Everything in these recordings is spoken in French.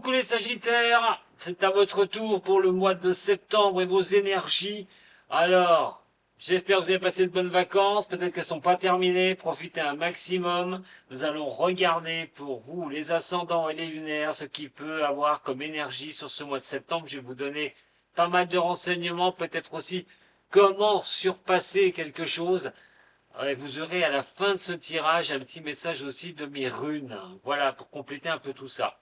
Coucou les Sagittaires, c'est à votre tour pour le mois de septembre et vos énergies. Alors, j'espère que vous avez passé de bonnes vacances, peut-être qu'elles sont pas terminées, profitez un maximum. Nous allons regarder pour vous les ascendants et les lunaires, ce qui peut avoir comme énergie sur ce mois de septembre. Je vais vous donner pas mal de renseignements, peut-être aussi comment surpasser quelque chose. Et vous aurez à la fin de ce tirage un petit message aussi de mes runes. Voilà, pour compléter un peu tout ça.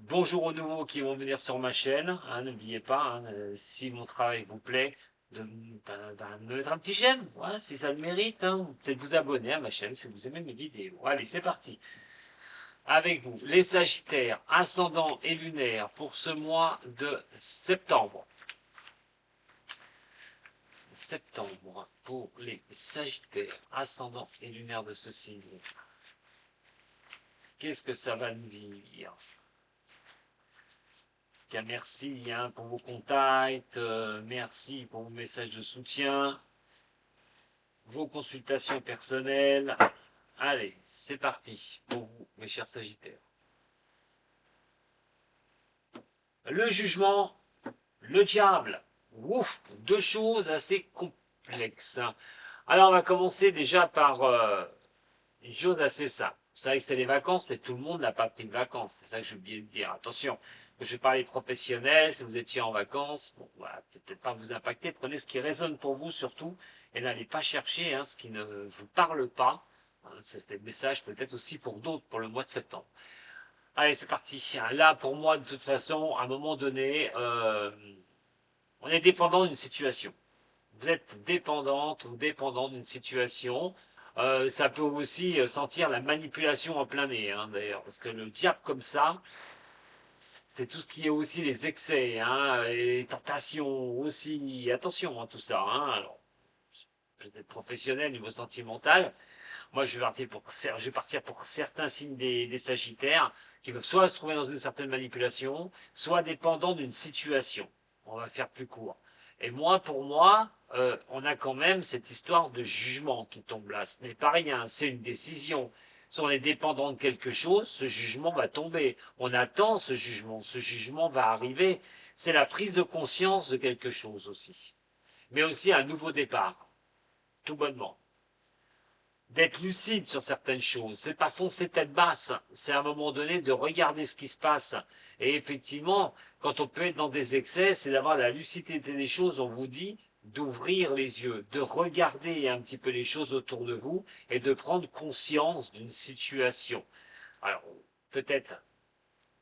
Bonjour aux nouveaux qui vont venir sur ma chaîne. Hein, n'oubliez pas, hein, si mon travail vous plaît, de me mettre un petit j'aime, voilà, si ça le mérite. Hein, peut-être vous abonner à ma chaîne si vous aimez mes vidéos. Allez, c'est parti. Avec vous, les Sagittaires, ascendants et lunaires pour ce mois de septembre. Septembre pour les Sagittaires, ascendants et lunaires de ce signe. Qu'est-ce que ça va nous dire? Merci hein, pour vos contacts, merci pour vos messages de soutien, vos consultations personnelles. Allez, c'est parti pour vous, mes chers Sagittaires. Le jugement, le diable. Ouf, deux choses assez complexes. Alors, on va commencer déjà par une chose assez simple. Vous savez que c'est les vacances, mais tout le monde n'a pas pris de vacances. C'est ça que j'ai oublié de dire. Attention, je vais parler professionnel. Si vous étiez en vacances, bon, voilà, peut-être pas vous impacter. Prenez ce qui résonne pour vous surtout et n'allez pas chercher hein, ce qui ne vous parle pas. Hein, c'est le message peut-être aussi pour d'autres pour le mois de septembre. Allez, c'est parti. Là, pour moi, de toute façon, à un moment donné, on est dépendant d'une situation. Vous êtes dépendante ou dépendant d'une situation. Ça peut aussi sentir la manipulation en plein nez, hein, d'ailleurs, parce que le diable comme ça, c'est tout ce qui est aussi les excès, hein, les tentations aussi. Attention à tout ça. Hein, alors, peut-être professionnel, niveau sentimental. Moi, je vais partir pour certains signes des Sagittaires qui peuvent soit se trouver dans une certaine manipulation, soit dépendant d'une situation. On va faire plus court. Et moi, pour moi, on a quand même cette histoire de jugement qui tombe là. Ce n'est pas rien, c'est une décision. Si on est dépendant de quelque chose, ce jugement va tomber. On attend ce jugement va arriver. C'est la prise de conscience de quelque chose aussi. Mais aussi un nouveau départ, tout bonnement. D'être lucide sur certaines choses. C'est pas foncer tête basse. C'est à un moment donné de regarder ce qui se passe. Et effectivement, quand on peut être dans des excès, c'est d'avoir la lucidité des choses. On vous dit d'ouvrir les yeux, de regarder un petit peu les choses autour de vous et de prendre conscience d'une situation. Alors, peut-être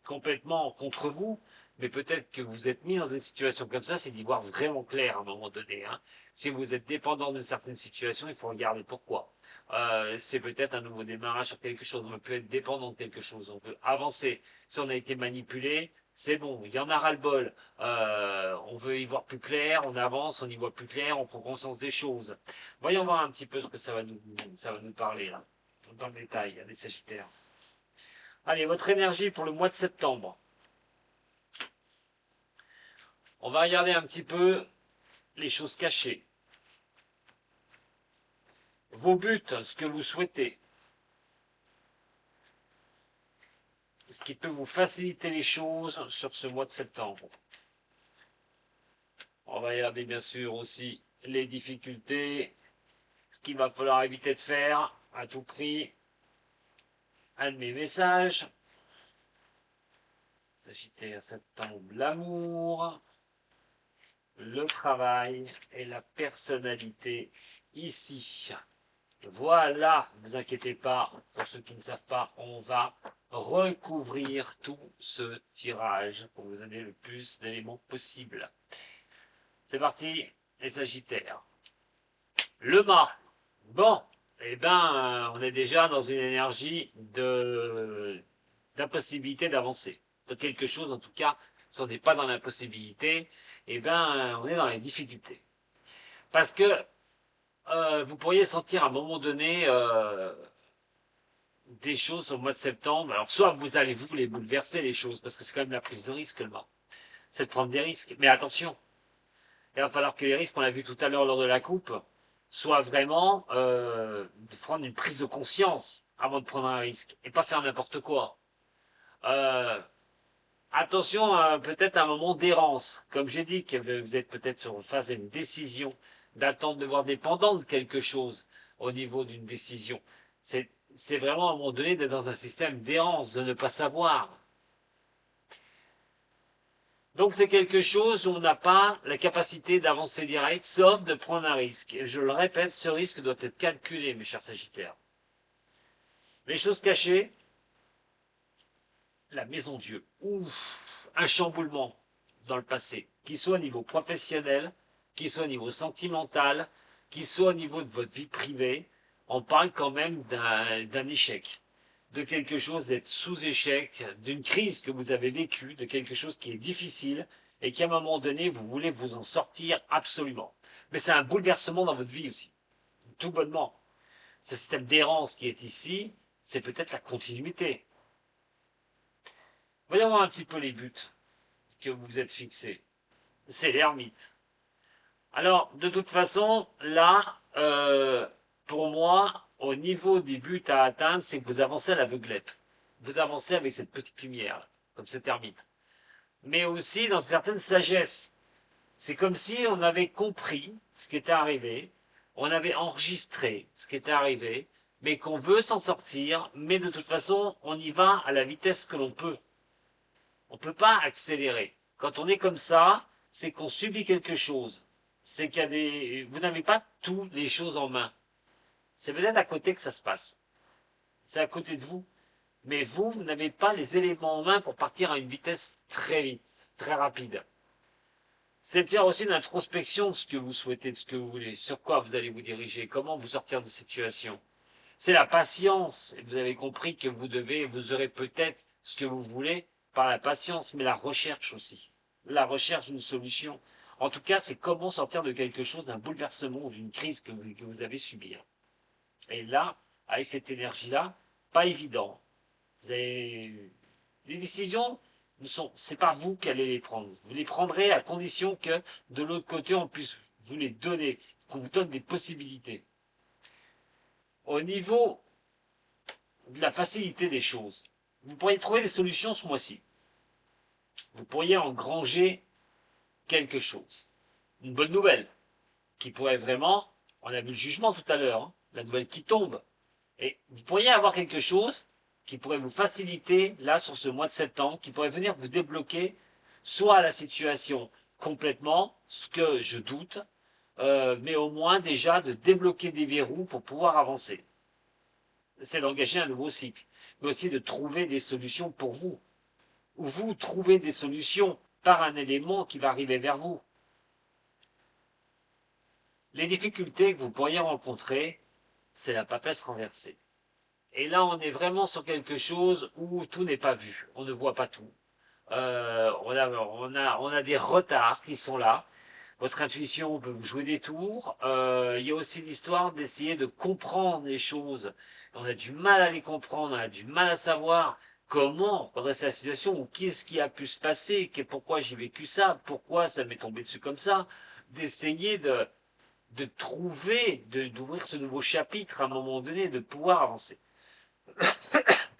complètement contre vous, mais peut-être que vous êtes mis dans une situation comme ça, c'est d'y voir vraiment clair à un moment donné. Hein. Si vous êtes dépendant d'une certaine situation, il faut regarder pourquoi. C'est peut-être un nouveau démarrage sur quelque chose. On peut être dépendant de quelque chose. On peut avancer. Si on a été manipulé, c'est bon. Il y en a ras-le-bol. On veut y voir plus clair. On avance, on y voit plus clair. On prend conscience des choses. Voyons voir un petit peu ce que ça va nous parler là, dans le détail, les Sagittaires. Allez, votre énergie pour le mois de septembre. On va regarder un petit peu les choses cachées. Vos buts, ce que vous souhaitez. Ce qui peut vous faciliter les choses sur ce mois de septembre. On va regarder bien sûr aussi les difficultés, ce qu'il va falloir éviter de faire à tout prix. Un de mes messages. Sagittaire, septembre, l'amour, le travail et la personnalité ici. Voilà, ne vous inquiétez pas, pour ceux qui ne savent pas, on va recouvrir tout ce tirage pour vous donner le plus d'éléments possible. C'est parti, les Sagittaires. Le mât. Bon, eh ben, on est déjà dans une énergie d'impossibilité d'avancer. De quelque chose, en tout cas, si on n'est pas dans l'impossibilité, eh ben, on est dans les difficultés. Parce que vous pourriez sentir à un moment donné des choses au mois de septembre. Alors, soit vous allez vous les bouleverser, les choses, parce que c'est quand même la prise de risque, le mât. C'est de prendre des risques. Mais attention, il va falloir que les risques, on l'a vu tout à l'heure lors de la coupe, soient vraiment de prendre une prise de conscience avant de prendre un risque. Et pas faire n'importe quoi. Attention à peut-être un moment d'errance. Comme j'ai dit, que vous êtes peut-être sur face à une décision, d'attendre de voir dépendant de quelque chose au niveau d'une décision. C'est vraiment à un moment donné d'être dans un système d'errance, de ne pas savoir. Donc c'est quelque chose où on n'a pas la capacité d'avancer direct, sauf de prendre un risque. Et je le répète, ce risque doit être calculé, mes chers Sagittaires. Les choses cachées, la maison Dieu. Ouf, un chamboulement dans le passé, qu'il soit au niveau professionnel, qu'il soit au niveau sentimental, qu'il soit au niveau de votre vie privée, on parle quand même d'un échec, de quelque chose d'être sous échec, d'une crise que vous avez vécue, de quelque chose qui est difficile et qu'à un moment donné, vous voulez vous en sortir absolument. Mais c'est un bouleversement dans votre vie aussi, tout bonnement. Ce système d'errance qui est ici, c'est peut-être la continuité. Voyons voir un petit peu les buts que vous vous êtes fixés. C'est l'ermite. Alors, de toute façon, là, pour moi, au niveau des buts à atteindre, c'est que vous avancez à l'aveuglette. Vous avancez avec cette petite lumière, comme cette ermite. Mais aussi dans une certaine sagesse. C'est comme si on avait compris ce qui était arrivé, on avait enregistré ce qui était arrivé, mais qu'on veut s'en sortir, mais de toute façon, on y va à la vitesse que l'on peut. On ne peut pas accélérer. Quand on est comme ça, c'est qu'on subit quelque chose. C'est qu'il y a des... Vous n'avez pas toutes les choses en main. C'est peut-être à côté que ça se passe. C'est à côté de vous. Mais vous, vous n'avez pas les éléments en main pour partir à une vitesse très vite, très rapide. C'est de faire aussi une introspection de ce que vous souhaitez, de ce que vous voulez, sur quoi vous allez vous diriger, comment vous sortir de cette situation. C'est la patience. Et vous avez compris que vous aurez peut-être ce que vous voulez par la patience, mais la recherche aussi. La recherche d'une solution. En tout cas, c'est comment sortir de quelque chose, d'un bouleversement ou d'une crise que vous avez subie. Et là, avec cette énergie-là, pas évident. Vous avez... Les décisions c'est pas vous qui allez les prendre. Vous les prendrez à condition que de l'autre côté, on puisse vous les donner, qu'on vous donne des possibilités. Au niveau de la facilité des choses, vous pourriez trouver des solutions ce mois-ci. Vous pourriez engranger quelque chose. Une bonne nouvelle qui pourrait vraiment, on a vu le jugement tout à l'heure, hein, la nouvelle qui tombe. Et vous pourriez avoir quelque chose qui pourrait vous faciliter, là, sur ce mois de septembre, qui pourrait venir vous débloquer soit la situation complètement, ce que je doute, mais au moins déjà de débloquer des verrous pour pouvoir avancer. C'est d'engager un nouveau cycle, mais aussi de trouver des solutions pour vous, ou vous trouvez des solutions par un élément qui va arriver vers vous. Les difficultés que vous pourriez rencontrer, c'est la papesse renversée. Et là, on est vraiment sur quelque chose où tout n'est pas vu. On ne voit pas tout. On a des retards qui sont là. Votre intuition peut vous jouer des tours. Il y a aussi l'histoire d'essayer de comprendre les choses. On a du mal à les comprendre, on a du mal à savoir comment redresser la situation ou qu'est-ce qui a pu se passer, pourquoi j'ai vécu ça, pourquoi ça m'est tombé dessus comme ça. D'essayer de trouver, d'ouvrir ce nouveau chapitre à un moment donné, de pouvoir avancer.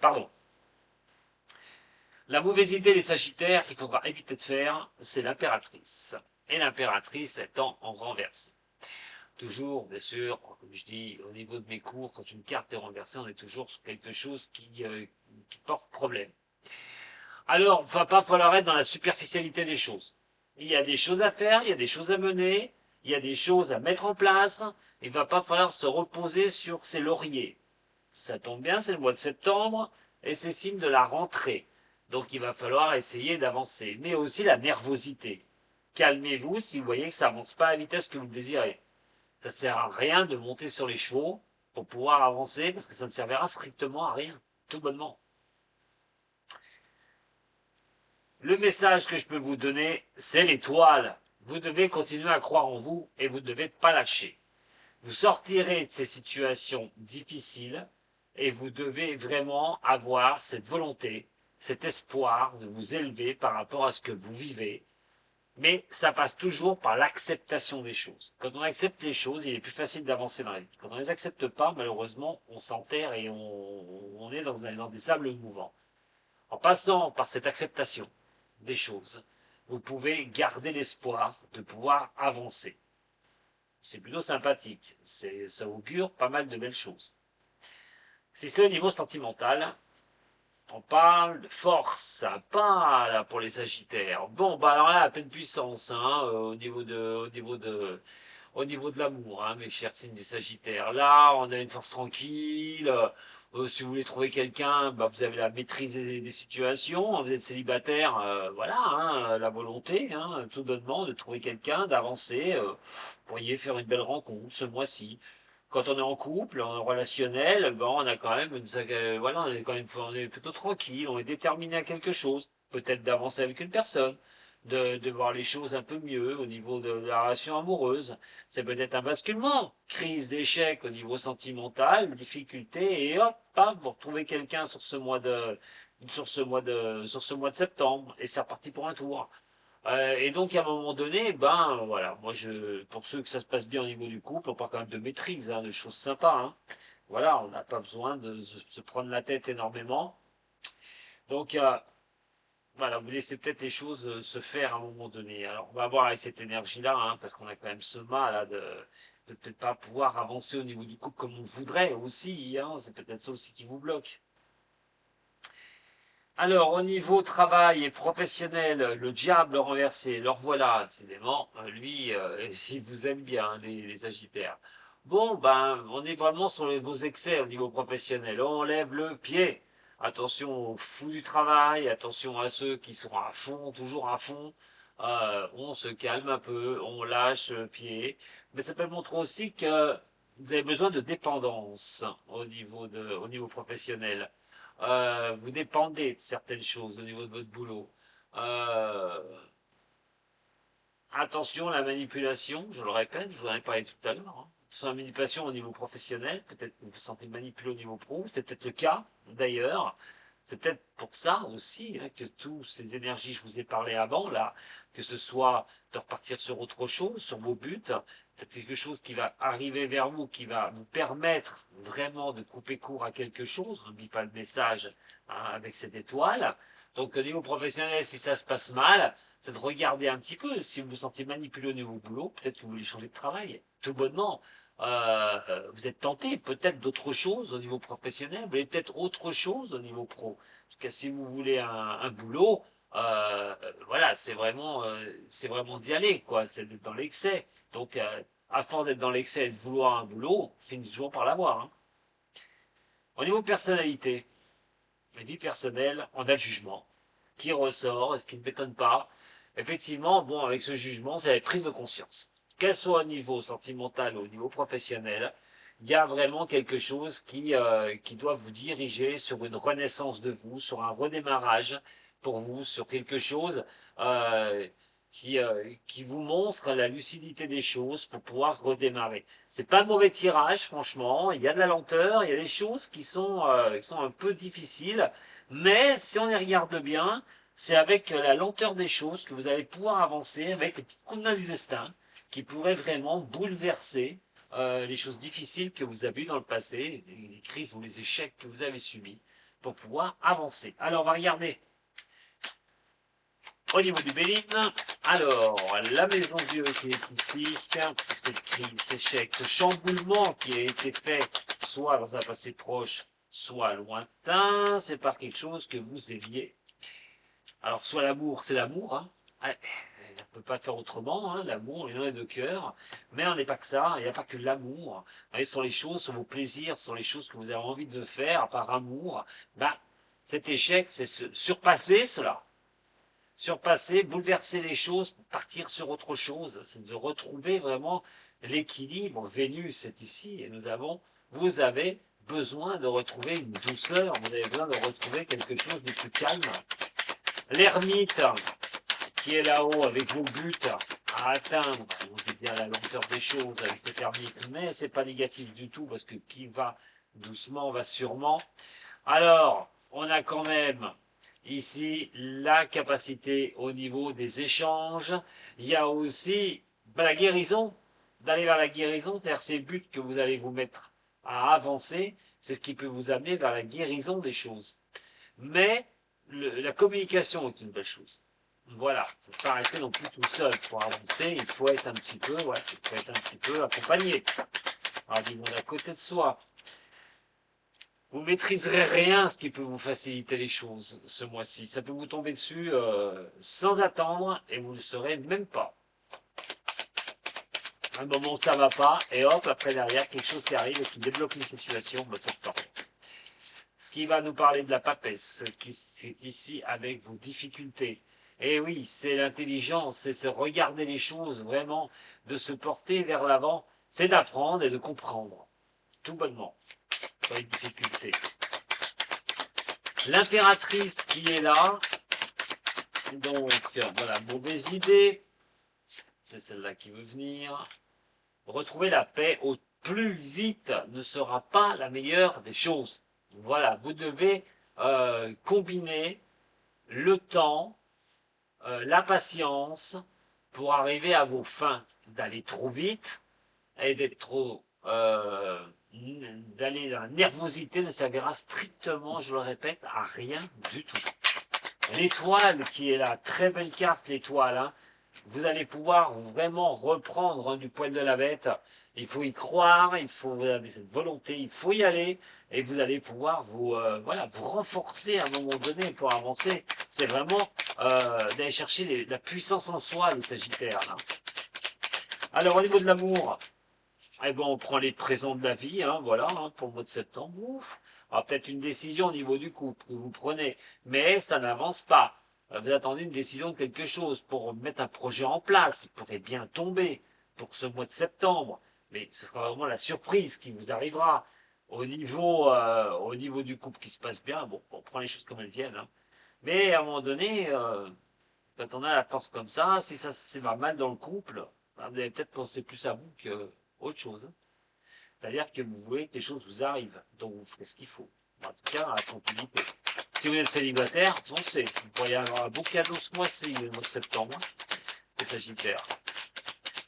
Pardon. La mauvaise idée des Sagittaires qu'il faudra éviter de faire, c'est l'impératrice. Et l'impératrice étant en renversé. Toujours, bien sûr, comme je dis, au niveau de mes cours, quand une carte est renversée, on est toujours sur quelque chose qui porte problème. Alors, il ne va pas falloir être dans la superficialité des choses. Il y a des choses à faire, il y a des choses à mener, il y a des choses à mettre en place. Il ne va pas falloir se reposer sur ses lauriers. Ça tombe bien, c'est le mois de septembre, et c'est signe de la rentrée. Donc il va falloir essayer d'avancer. Mais aussi la nervosité. Calmez-vous si vous voyez que ça avance pas à la vitesse que vous le désirez. Ça sert à rien de monter sur les chevaux pour pouvoir avancer, parce que ça ne servira strictement à rien. Tout bonnement. Le message que je peux vous donner, c'est l'étoile. Vous devez continuer à croire en vous et vous ne devez pas lâcher. Vous sortirez de ces situations difficiles et vous devez vraiment avoir cette volonté, cet espoir de vous élever par rapport à ce que vous vivez. Mais ça passe toujours par l'acceptation des choses. Quand on accepte les choses, il est plus facile d'avancer dans la vie. Quand on ne les accepte pas, malheureusement, on s'enterre et on est dans des sables mouvants. En passant par cette acceptation, des choses. Vous pouvez garder l'espoir de pouvoir avancer. C'est plutôt sympathique. Ça augure pas mal de belles choses. Si c'est au niveau sentimental, on parle de force, pas là pour les Sagittaires. Bon, bah alors là, à pleine puissance, hein, au niveau de l'amour, hein, mes chers signes des Sagittaires. Là, on a une force tranquille. Si vous voulez trouver quelqu'un, bah, vous avez la maîtrise des situations. Vous êtes célibataire, voilà, hein, la volonté, hein, tout bonnement, de trouver quelqu'un, d'avancer. Vous pourriez faire une belle rencontre ce mois-ci. Quand on est en couple, en relationnel, ben on a quand même, voilà, on est quand même, on est plutôt tranquille, on est déterminé à quelque chose, peut-être d'avancer avec une personne, de voir les choses un peu mieux au niveau de la relation amoureuse. C'est peut-être un basculement, crise d'échec au niveau sentimental, difficulté, et hop, paf, vous retrouvez quelqu'un sur ce mois de septembre, et c'est reparti pour un tour. Et donc à un moment donné, ben voilà, pour ceux que ça se passe bien au niveau du couple, on parle quand même de maîtrise, hein, de choses sympas. Hein. Voilà, on n'a pas besoin de se prendre la tête énormément. Donc voilà, vous laissez peut-être les choses se faire à un moment donné. Alors on va voir avec cette énergie-là, hein, parce qu'on a quand même ce mal là, de peut-être pas pouvoir avancer au niveau du couple comme on voudrait aussi. Hein, c'est peut-être ça aussi qui vous bloque. Alors, au niveau travail et professionnel, le diable renversé, le revoilà, décidément, lui, il vous aime bien, hein, les Sagittaires. Bon, ben, on est vraiment sur vos excès au niveau professionnel. On lève le pied. Attention aux fous du travail, attention à ceux qui sont à fond, toujours à fond. On se calme un peu, on lâche le pied. Mais ça peut montrer aussi que vous avez besoin de dépendance au niveau professionnel. Vous dépendez de certaines choses au niveau de votre boulot. Euh, Attention à la manipulation, je le répète, je vous en ai parlé tout à l'heure. Hein. Sur la manipulation au niveau professionnel, peut-être que vous vous sentez manipulé au niveau pro, c'est peut-être le cas d'ailleurs. C'est peut-être pour ça aussi hein, que toutes ces énergies, je vous ai parlé avant, là, que ce soit de repartir sur autre chose, sur vos buts, peut-être quelque chose qui va arriver vers vous, qui va vous permettre vraiment de couper court à quelque chose. N'oublie pas le message hein, avec cette étoile. Donc au niveau professionnel, si ça se passe mal, c'est de regarder un petit peu. Si vous vous sentez manipulé au niveau boulot, peut-être que vous voulez changer de travail. Tout bonnement. Vous êtes tenté peut-être d'autre chose au niveau professionnel, vous voulez peut-être autre chose au niveau pro. En tout cas, si vous voulez un boulot, voilà, c'est vraiment d'y aller, quoi. C'est d'être dans l'excès. Donc, à force d'être dans l'excès et de vouloir un boulot, on finit toujours par l'avoir. Hein. Au niveau personnalité, vie personnelle, on a le jugement qui ressort, ce qui ne m'étonne pas. Effectivement, bon, avec ce jugement, c'est la prise de conscience. Qu'elle soit au niveau sentimental ou au niveau professionnel, il y a vraiment quelque chose qui doit vous diriger sur une renaissance de vous, sur un redémarrage pour vous, sur quelque chose euh, qui vous montre la lucidité des choses pour pouvoir redémarrer. C'est pas un mauvais tirage, franchement. Il y a de la lenteur, il y a des choses qui sont un peu difficiles, mais si on y regarde bien, c'est avec la lenteur des choses que vous allez pouvoir avancer avec les petits coups de main du destin qui pourraient vraiment bouleverser les choses difficiles que vous avez eues dans le passé, les crises ou les échecs que vous avez subis, pour pouvoir avancer. Alors, on va regarder au niveau du Béline. Alors, la maison Dieu qui est ici, cette crise, cet échec, ce chamboulement qui a été fait, soit dans un passé proche, soit lointain, c'est par quelque chose que vous aimiez. Alors, soit l'amour, c'est l'amour, hein. On ne peut pas faire autrement, hein. L'amour, il y en a de cœur. Mais on n'est pas que ça, il n'y a pas que l'amour. Ce sont les choses, sont vos plaisirs, sont les choses que vous avez envie de faire par amour. Ben, cet échec, c'est surpasser cela. Surpasser, bouleverser les choses, partir sur autre chose. C'est de retrouver vraiment l'équilibre. Vénus est ici et vous avez besoin de retrouver une douceur, vous avez besoin de retrouver quelque chose de plus calme. L'ermite qui est là-haut avec vos buts à atteindre, vous êtes bien la lenteur des choses avec cet ermite, mais c'est pas négatif du tout parce que qui va doucement va sûrement. Alors, on a quand même ici la capacité au niveau des échanges. Il y a aussi la guérison, d'aller vers la guérison, c'est-à-dire ces buts que vous allez vous mettre à avancer, c'est ce qui peut vous amener vers la guérison des choses. Mais la communication est une belle chose. Voilà, ça ne pas rester non plus tout seul. Pour avancer, il faut être un petit peu, ouais, il faut être un petit peu accompagné. Alors, du monde à côté de soi. Vous maîtriserez rien, ce qui peut vous faciliter les choses ce mois-ci. Ça peut vous tomber dessus sans attendre et vous ne le saurez même pas. Un moment où ça va pas, et hop, après derrière, quelque chose qui arrive et qui débloque une situation, ben, ça se tend. Ce qui va nous parler de la papesse, qui est ici avec vos difficultés. Et oui, c'est l'intelligence, c'est se regarder les choses vraiment, de se porter vers l'avant, c'est d'apprendre et de comprendre, tout bonnement, dans les difficultés. L'impératrice qui est là, donc voilà, mauvaise idée, c'est celle-là qui veut venir. Retrouver la paix au plus vite ne sera pas la meilleure des choses. Voilà, vous devez combiner le temps, la patience pour arriver à vos fins. D'aller trop vite et d'être trop d'aller dans la nervosité ne servira strictement, je le répète, à rien du tout. L'étoile qui est là, très belle carte l'étoile, hein. Vous allez pouvoir vraiment reprendre du poil de la bête. Il faut y croire, il faut vous avez cette volonté, il faut y aller et vous allez pouvoir vous voilà vous renforcer à un moment donné pour avancer. C'est vraiment d'aller chercher la puissance en soi, les Sagittaires. Là. Alors au niveau de l'amour, eh ben, on prend les présents de la vie, hein, voilà, hein, pour le mois de septembre. Ouf. Alors peut-être une décision au niveau du couple que vous prenez, mais ça n'avance pas. Vous attendez une décision de quelque chose pour mettre un projet en place. Il pourrait bien tomber pour ce mois de septembre, mais ce sera vraiment la surprise qui vous arrivera. Au niveau du couple qui se passe bien, bon, on prend les choses comme elles viennent. Hein. Mais à un moment donné, quand on a la force comme ça, si ça va mal dans le couple, ben, vous allez peut-être penser plus à vous que autre chose. Hein. C'est-à-dire que vous voulez que les choses vous arrivent, donc vous ferez ce qu'il faut. En tout cas, à la tranquillité. Si vous êtes célibataire, foncez. Vous pourriez avoir un beau cadeau ce mois-ci, le mois de septembre, les Sagittaires.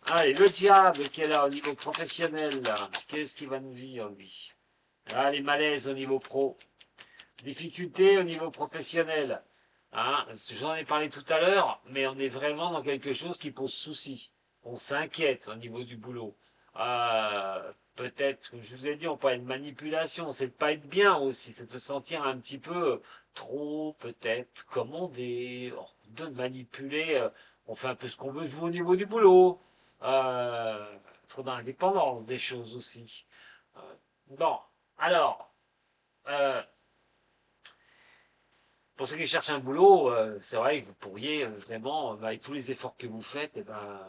Allez, le diable qui est là au niveau professionnel, qu'est-ce qu'il va nous dire, lui? Ah, les malaises au niveau pro. Difficultés au niveau professionnel. Hein, j'en ai parlé tout à l'heure, mais on est vraiment dans quelque chose qui pose souci. On s'inquiète au niveau du boulot. Peut-être, comme je vous ai dit, on parlait de manipulation, c'est de pas être bien aussi, c'est de se sentir un petit peu trop, peut-être, commandé, de manipuler. On fait un peu ce qu'on veut de vous au niveau du boulot. Trop dans l'indépendance des choses aussi. Euh, bon, alors, euh, pour ceux qui cherchent un boulot, c'est vrai que vous pourriez vraiment, avec tous les efforts que vous faites, eh ben,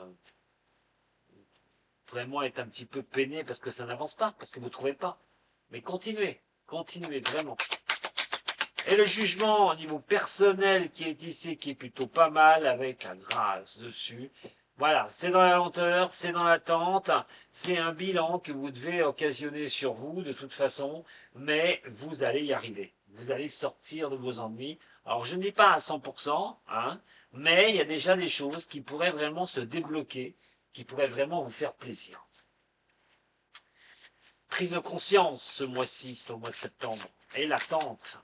vraiment être un petit peu peiné parce que ça n'avance pas, parce que vous ne trouvez pas. Mais continuez, continuez vraiment. Et le jugement au niveau personnel qui est ici, qui est plutôt pas mal, avec la grâce dessus. Voilà, c'est dans la lenteur, c'est dans l'attente, c'est un bilan que vous devez occasionner sur vous de toute façon, mais vous allez y arriver. Vous allez sortir de vos ennuis. Alors je ne dis pas à 100%, hein, mais il y a déjà des choses qui pourraient vraiment se débloquer, qui pourraient vraiment vous faire plaisir. Prise de conscience ce mois-ci, ce mois de septembre, et l'attente,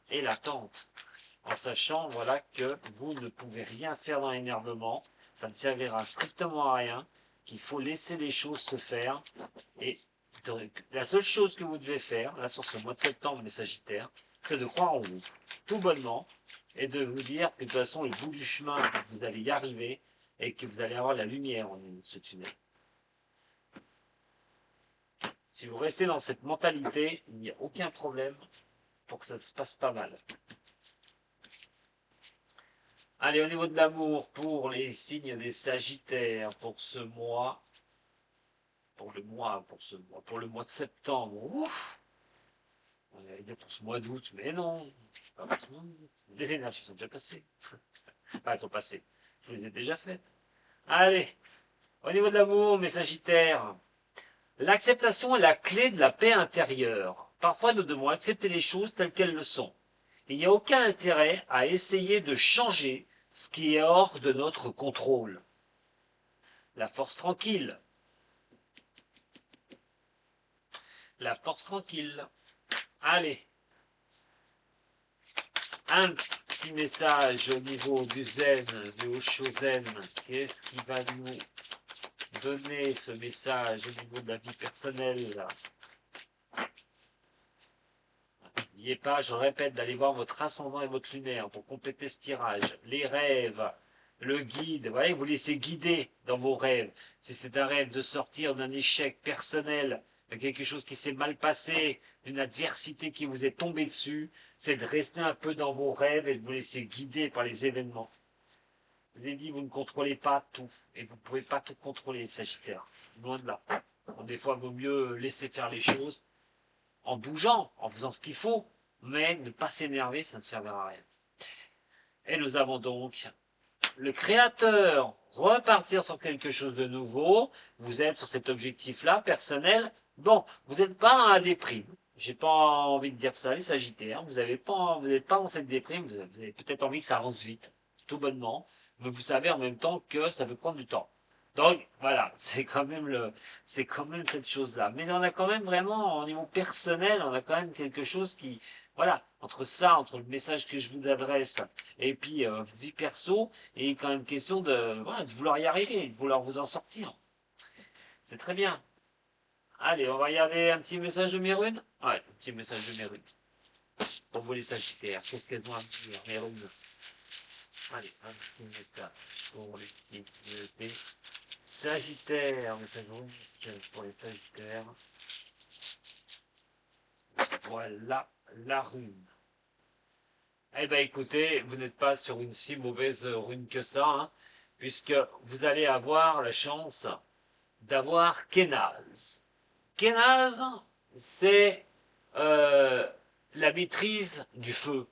en sachant voilà que vous ne pouvez rien faire dans l'énervement, ça ne servira strictement à rien, qu'il faut laisser les choses se faire, et la seule chose que vous devez faire, là sur ce mois de septembre, les Sagittaires, c'est de croire en vous, tout bonnement, et de vous dire que de toute façon, le bout du chemin, vous allez y arriver, et que vous allez avoir la lumière en ce tunnel. Si vous restez dans cette mentalité, il n'y a aucun problème pour que ça se passe pas mal. Allez, au niveau de l'amour, pour les signes des Sagittaires, pour ce mois, pour le mois de septembre, ouf, on allait dire pour ce mois d'août, mais non, pas pour ce mois d'août. Les énergies sont déjà passées. Enfin, elles sont passées. Je vous les ai déjà faites. Allez, au niveau de l'amour, mes Sagittaires, l'acceptation est la clé de la paix intérieure. Parfois, nous devons accepter les choses telles qu'elles le sont. Il n'y a aucun intérêt à essayer de changer ce qui est hors de notre contrôle. La force tranquille. La force tranquille. Allez. petit message au niveau du zen, du Osho Zen. Qu'est-ce qui va nous donner ce message au niveau de la vie personnelle là? N'oubliez pas, je répète, d'aller voir votre ascendant et votre lunaire pour compléter ce tirage. Les rêves, le guide, vous voyez, vous laissez guider dans vos rêves. Si c'est un rêve de sortir d'un échec personnel, de quelque chose qui s'est mal passé, d'une adversité qui vous est tombée dessus, c'est de rester un peu dans vos rêves et de vous laisser guider par les événements. Je vous ai dit, vous ne contrôlez pas tout. Et vous ne pouvez pas tout contrôler, les Sagittaires. Loin de là. Bon, des fois, il vaut mieux laisser faire les choses en bougeant, en faisant ce qu'il faut, mais ne pas s'énerver, ça ne servira à rien. Et nous avons donc le créateur, repartir sur quelque chose de nouveau. Vous êtes sur cet objectif-là, personnel. Bon, vous n'êtes pas dans la déprime. J'ai pas envie de dire ça, les Sagittaires. Vous n'êtes pas dans cette déprime. Vous avez peut-être envie que ça avance vite, tout bonnement. Mais vous savez en même temps que ça peut prendre du temps. Donc voilà, c'est quand même cette chose-là. Mais on a quand même vraiment, au niveau personnel, on a quand même quelque chose qui, voilà, entre le message que je vous adresse et puis vie perso, il est quand même question voilà, de vouloir y arriver, de vouloir vous en sortir. C'est très bien. Allez, on va regarder un petit message de Mérune. Ouais, un petit message de Mérune. Pour vous les Sagittaires, qu'est-ce qu'elles ont à me dire, Mérune? Allez, un petit message pour les signes Sagittaire, message unique pour les Sagittaires. Voilà la rune. Eh bien écoutez, vous n'êtes pas sur une si mauvaise rune que ça, hein, puisque vous allez avoir la chance d'avoir Kenaz. Kenaz, c'est la maîtrise du feu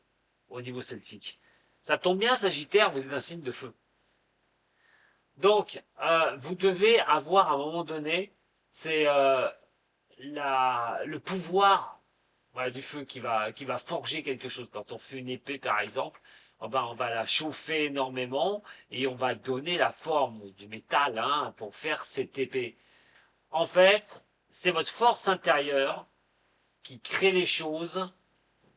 au niveau celtique. Ça tombe bien, Sagittaire, vous êtes un signe de feu. Donc, vous devez avoir à un moment donné, c'est le pouvoir, voilà, du feu qui va forger quelque chose. Quand on fait une épée, par exemple, on va la chauffer énormément et on va donner la forme du métal, hein, pour faire cette épée. En fait, c'est votre force intérieure qui crée les choses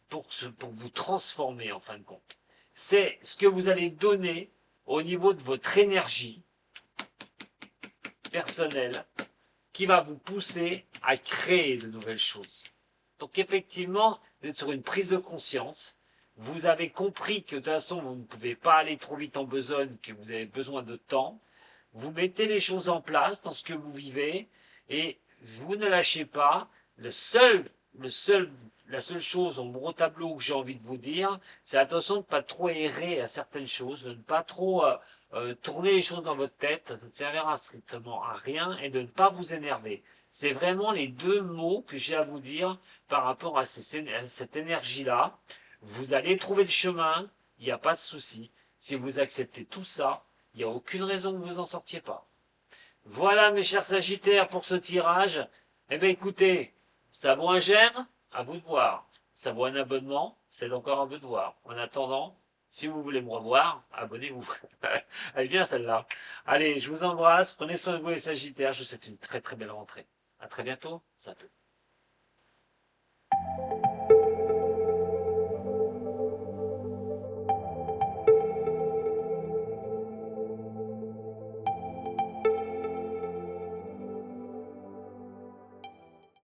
pour vous transformer, en fin de compte. C'est ce que vous allez donner au niveau de votre énergie personnelle qui va vous pousser à créer de nouvelles choses. Donc effectivement, vous êtes sur une prise de conscience. Vous avez compris que de toute façon, vous ne pouvez pas aller trop vite en besogne, que vous avez besoin de temps. Vous mettez les choses en place dans ce que vous vivez et vous ne lâchez pas. La seule chose en gros tableau que j'ai envie de vous dire, c'est attention de ne pas trop errer à certaines choses, de ne pas trop tourner les choses dans votre tête, ça ne servira strictement à rien, et de ne pas vous énerver. C'est vraiment les deux mots que j'ai à vous dire par rapport à cette énergie-là. Vous allez trouver le chemin, il n'y a pas de souci. Si vous acceptez tout ça, il n'y a aucune raison que vous en sortiez pas. Voilà mes chers Sagittaires pour ce tirage. Eh bien écoutez, ça vaut un j'aime, à vous de voir. Ça vaut un abonnement, c'est encore à vous de voir. En attendant, si vous voulez me revoir, abonnez-vous. Elle est bien celle-là. Allez, je vous embrasse, prenez soin de vous les Sagittaires, je vous souhaite une très très belle rentrée. À très bientôt, Sato.